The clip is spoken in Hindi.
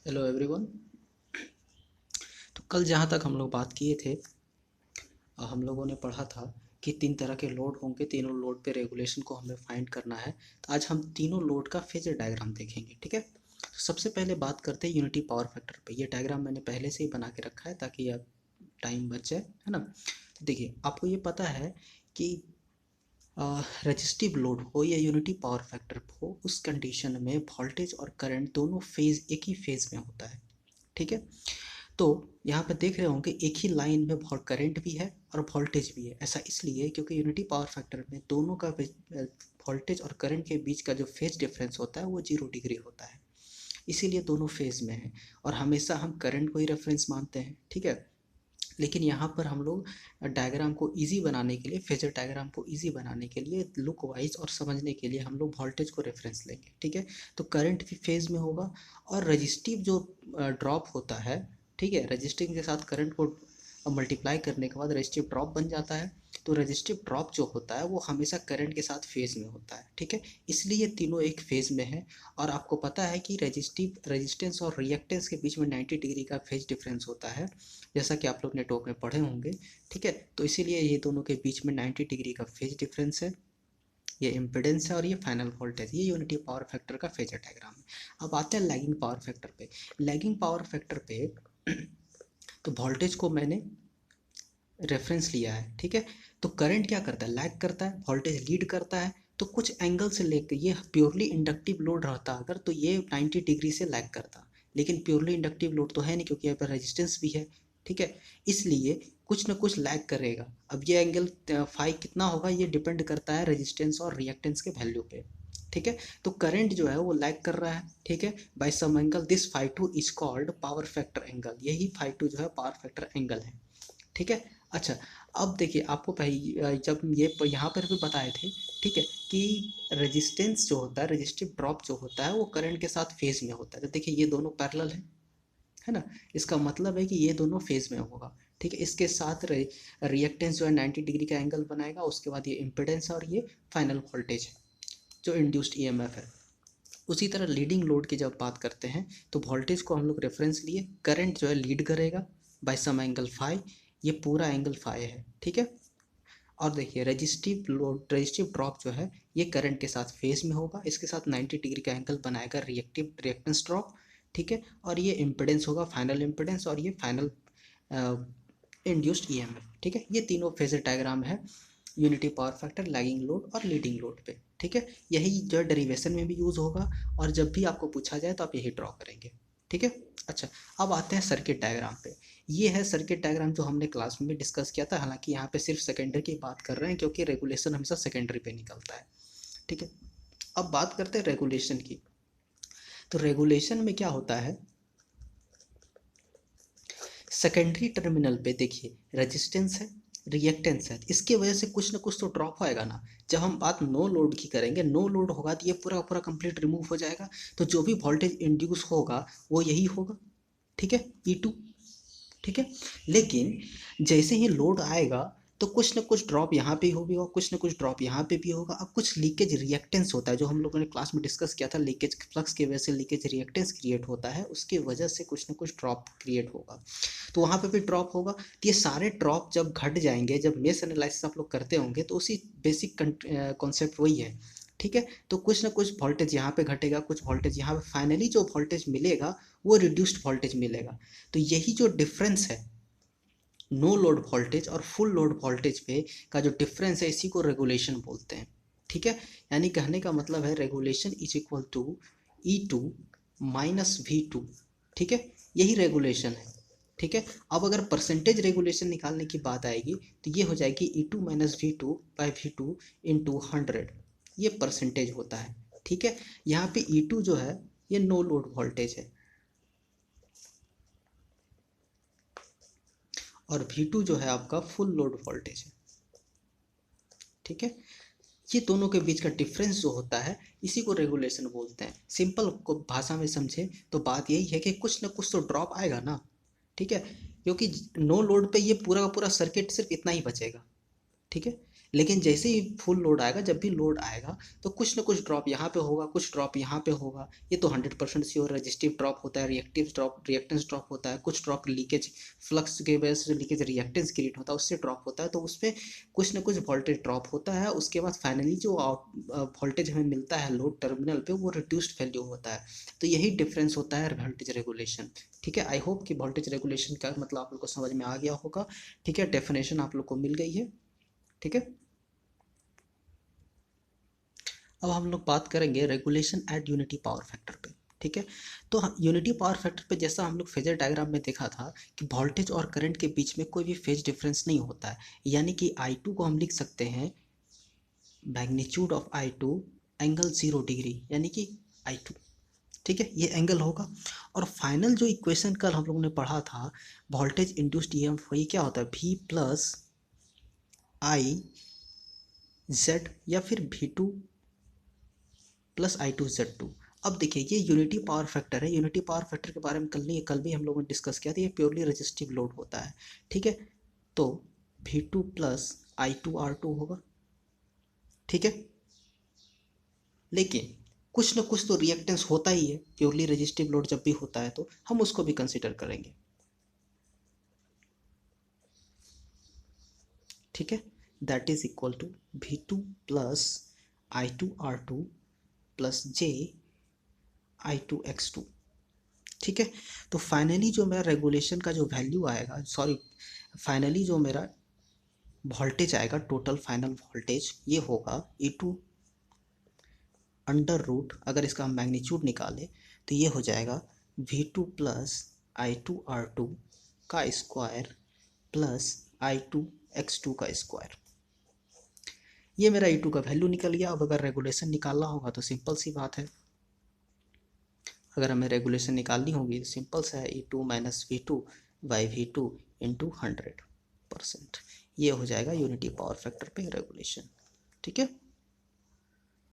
Hello everyone. तो कल जहाँ तक हम लोग बात किए थे, हम लोगों ने पढ़ा था कि तीन तरह के लोड होंगे, तीनों लोड पे रेगुलेशन को हमें फाइंड करना है। तो आज हम तीनों लोड का फेजर डायग्राम देखेंगे, ठीक है। तो सबसे पहले बात करते हैं यूनिटी पावर फैक्टर पे। ये डायग्राम मैंने पहले से ही बना के रखा है ताकि अब टाइम बच जाए, है ना। तो देखिए, आपको ये पता है कि रजिस्टिव लोड हो या यूनिटी पावर फैक्टर हो, उस कंडीशन में वोल्टेज और करंट दोनों फेज एक ही फेज में होता है, ठीक है। तो यहाँ पे देख रहे होंगे एक ही लाइन में करंट भी है और वोल्टेज भी है। ऐसा इसलिए क्योंकि यूनिटी पावर फैक्टर में दोनों का वोल्टेज और करंट के बीच का जो फेज डिफरेंस होता है वो 0 डिग्री होता है, इसीलिए दोनों फेज में है। और हमेशा हम करंट को ही रेफरेंस मानते हैं, ठीक है। लेकिन यहाँ पर हम लोग डायग्राम को इजी बनाने के लिए, फेजर डायग्राम को इजी बनाने के लिए, लुक वाइज और समझने के लिए हम लोग वोल्टेज को रेफरेंस लेंगे, ठीक है। तो करंट भी फेज में होगा और रजिस्टिव जो ड्रॉप होता है, ठीक है, रजिस्टिव के साथ करंट को मल्टीप्लाई करने के बाद रजिस्टिव ड्रॉप बन जाता है। तो रजिस्टिव ड्रॉप जो होता है वो हमेशा करंट के साथ फेज में होता है, ठीक है। इसलिए तीनों एक फेज में है। और आपको पता है कि रेजिस्टेंस और रिएक्टेंस के बीच में 90 डिग्री का फेज डिफरेंस होता है, जैसा कि आप लोग नेटवर्क में पढ़े होंगे, ठीक है। तो इसीलिए ये दोनों के बीच में 90 डिग्री का फेज डिफरेंस है। ये इम्पिडेंस है और ये फाइनल वोल्टेज। ये यूनिटी पावर फैक्टर का फेजर डायग्राम है। अब आते हैं लैगिंग पावर फैक्टर पे। लैगिंग पावर फैक्टर पे तो वोल्टेज को मैंने रेफरेंस लिया है, ठीक है। तो करंट क्या करता है, लैग करता है, वोल्टेज लीड करता है। तो कुछ एंगल से लेकर, ये प्योरली इंडक्टिव लोड रहता अगर, तो ये 90 डिग्री से लैग करता। लेकिन प्योरली इंडक्टिव लोड तो है नहीं क्योंकि यहाँ पर रेजिस्टेंस भी है, ठीक है। इसलिए कुछ ना कुछ लैग करेगा। अब ये एंगल फाई कितना होगा, ये डिपेंड करता है रेजिस्टेंस और रिएक्टेंस के वैल्यू पे, ठीक है। तो करंट जो है वो लैग कर रहा है, ठीक है, by some angle. This phi two is called power factor angle. यही फाई टू जो है पावर फैक्टर एंगल है, ठीक है। अच्छा, अब देखिए, आपको पहले जब ये यहाँ पर भी बताए थे, ठीक है, कि रेजिस्टेंस जो होता है, रजिस्टिव ड्रॉप जो होता है वो करंट के साथ फेज में होता है। तो देखिए ये दोनों पैरेलल है ना। इसका मतलब है कि ये दोनों फेज में होगा, ठीक है। इसके साथ रिएक्टेंस जो है 90 डिग्री का एंगल बनाएगा। उसके बाद ये इम्पिडेंस और ये फाइनल वोल्टेज है जो इंड्यूस्ड ईएमएफ है। उसी तरह लीडिंग लोड की जब बात करते हैं तो वोल्टेज को हम लोग रेफरेंस लिए, करंट जो है लीड करेगा बाय सम एंगल फाई। ये पूरा एंगल फाई है, ठीक है। और देखिए रजिस्टिव लोड, रजिस्टिव ड्रॉप जो है ये करंट के साथ फेज में होगा, इसके साथ 90 डिग्री का एंगल बनाएगा रिएक्टेंस ड्रॉप, ठीक है। और ये इम्पिडेंस होगा फाइनल इम्पिडेंस, और ये फाइनल इंड्यूस्ड ईएमएफ, ठीक है। ये तीनों फेजर डायग्राम है unity power factor, lagging load और लीडिंग लोड पे, ठीक है। यही जो डेरिवेशन में भी यूज़ होगा और जब भी आपको पूछा जाए तो आप यही ड्रॉ करेंगे, ठीक है। अच्छा, अब आते हैं सर्किट डायग्राम पे। ये है सर्किट डायग्राम जो हमने क्लास में भी डिस्कस किया था। हालांकि यहाँ पे सिर्फ सेकेंडरी की बात कर रहे हैं क्योंकि रेगुलेशन हमेशा सेकेंडरी पे निकलता है, ठीक है। अब बात करते हैं रेगुलेशन की। तो रेगुलेशन में क्या होता है, सेकेंडरी टर्मिनल पे देखिए रेजिस्टेंस है, रिएक्टेंस है, इसकी वजह से कुछ ना कुछ तो ड्रॉप होएगा ना। जब हम बात नो लोड की करेंगे, नो लोड होगा तो ये पूरा पूरा कंप्लीट रिमूव हो जाएगा। तो जो भी वोल्टेज इंड्यूस होगा वो यही होगा, ठीक है, E2, ठीक है। लेकिन जैसे ही लोड आएगा तो कुछ ना कुछ ड्रॉप यहाँ पे भी होगा, कुछ ना कुछ ड्रॉप यहाँ पे भी होगा। अब कुछ लीकेज रिएक्टेंस होता है जो हम लोगों ने क्लास में डिस्कस किया था, लीकेज फ्लक्स की वजह से लीकेज रिएक्टेंस क्रिएट होता है, उसकी वजह से कुछ ना कुछ ड्रॉप क्रिएट होगा। तो वहाँ पे भी ड्रॉप होगा। तो ये सारे ड्रॉप जब घट जाएंगे, जब मेश एनालिसिस आप लोग करते होंगे तो उसी बेसिक कॉन्सेप्ट वही है, ठीक है। तो कुछ ना कुछ वोल्टेज यहाँ पे घटेगा, कुछ वोल्टेज यहाँ पे, फाइनली जो वोल्टेज मिलेगा वो रिड्यूस्ड वोल्टेज मिलेगा। तो यही जो डिफरेंस है नो लोड वोल्टेज और फुल लोड वोल्टेज पे का जो डिफरेंस है, इसी को रेगुलेशन बोलते हैं, ठीक है। यानी कहने का मतलब है regulation is equal to E2 minus V2, ठीक है। यही रेगुलेशन है, ठीक है। अब अगर परसेंटेज रेगुलेशन निकालने की बात आएगी तो ये हो जाएगी E2 माइनस V2 इंटू 100। ये परसेंटेज होता है, ठीक है। यहाँ पे E2 जो है ये नो लोड वोल्टेज है और V2 जो है आपका फुल लोड वोल्टेज है, ठीक है। ये दोनों के बीच का डिफरेंस जो होता है इसी को रेगुलेशन बोलते हैं। सिंपल को भाषा में समझे तो बात यही है कि कुछ ना कुछ तो ड्रॉप आएगा ना, ठीक है। क्योंकि नो लोड पे ये पूरा का पूरा सर्किट सिर्फ इतना ही बचेगा, ठीक है। लेकिन जैसे ही फुल लोड आएगा, जब भी लोड आएगा तो कुछ ना कुछ ड्रॉप यहाँ पे होगा, कुछ ड्रॉप यहाँ पे होगा, ये तो 100% श्योर। रजिस्टिव ड्रॉप होता है, रिएक्टिव ड्रॉप, रिएक्टेंस ड्रॉप होता है, कुछ ड्रॉप लीकेज, फ्लक्स की वजह से लीकेज रिएक्टेंस क्रिएट होता है, उससे ड्रॉप होता है, तो उसमें कुछ ना कुछ वोल्टेज ड्रॉप होता है। उसके बाद फाइनली जो वोल्टेज हमें मिलता है लोड टर्मिनल पे, वो रिड्यूस्ड वैल्यू होता है। तो यही डिफरेंस होता है वोल्टेज रेगुलेशन। ठीक है, आई होप कि वोल्टेज रेगुलेशन का मतलब आप लोग को समझ में आ गया होगा। ठीक है, डेफिनेशन आप लोग को मिल गई है। ठीक है, अब हम लोग बात करेंगे regulation eight unity power factor पे। ठीक है, तो यूनिटी पावर फैक्टर पे जैसा हम लोग फेजर डायग्राम में देखा था कि वोल्टेज और करंट के बीच में कोई भी फेज डिफरेंस नहीं होता है, यानी कि I2 को हम लिख सकते हैं magnitude of I2 angle 0 degree, यानी कि I2। ठीक है, ये एंगल होगा। और फाइनल जो इक्वेशन कल हम लोगों ने पढ़ा था वोल्टेज इंड्यूस्ड ईएमएफ, वही क्या होता है, V प्लस आई जेड या फिर V2 प्लस I2Z2। अब देखिए ये यूनिटी पावर फैक्टर है, यूनिटी पावर फैक्टर के बारे में कल भी हम लोगों ने डिस्कस किया था, ये प्योरली रेजिस्टिव लोड होता है। ठीक है, तो V2 प्लस I2R2 होगा। ठीक है, लेकिन कुछ ना कुछ तो रिएक्टेंस होता ही है, प्योरली रेजिस्टिव लोड जब भी होता है तो हम उसको भी कंसिडर करेंगे। ठीक है, that is equal to V2 plus I2R2 plus JI2X2। ठीक है, तो फाइनली जो मेरा रेगुलेशन का जो वैल्यू आएगा, सॉरी फाइनली जो मेरा वोल्टेज आएगा, टोटल फाइनल वोल्टेज ये होगा E2 अंडर रूट, अगर इसका हम मैग्नीट्यूड निकालें तो ये हो जाएगा V2 प्लस I2R2 का स्क्वायर प्लस I2X2 का स्क्वायर। ये मेरा E2 का वैल्यू निकल गया। अब अगर रेगुलेशन निकालना होगा तो सिंपल सी बात है, अगर हमें रेगुलेशन निकालनी होगी तो सिंपल सा है, E2 minus V2 by V2 into 100%। ये हो जाएगा यूनिटी पावर फैक्टर पे रेगुलेशन। ठीक है।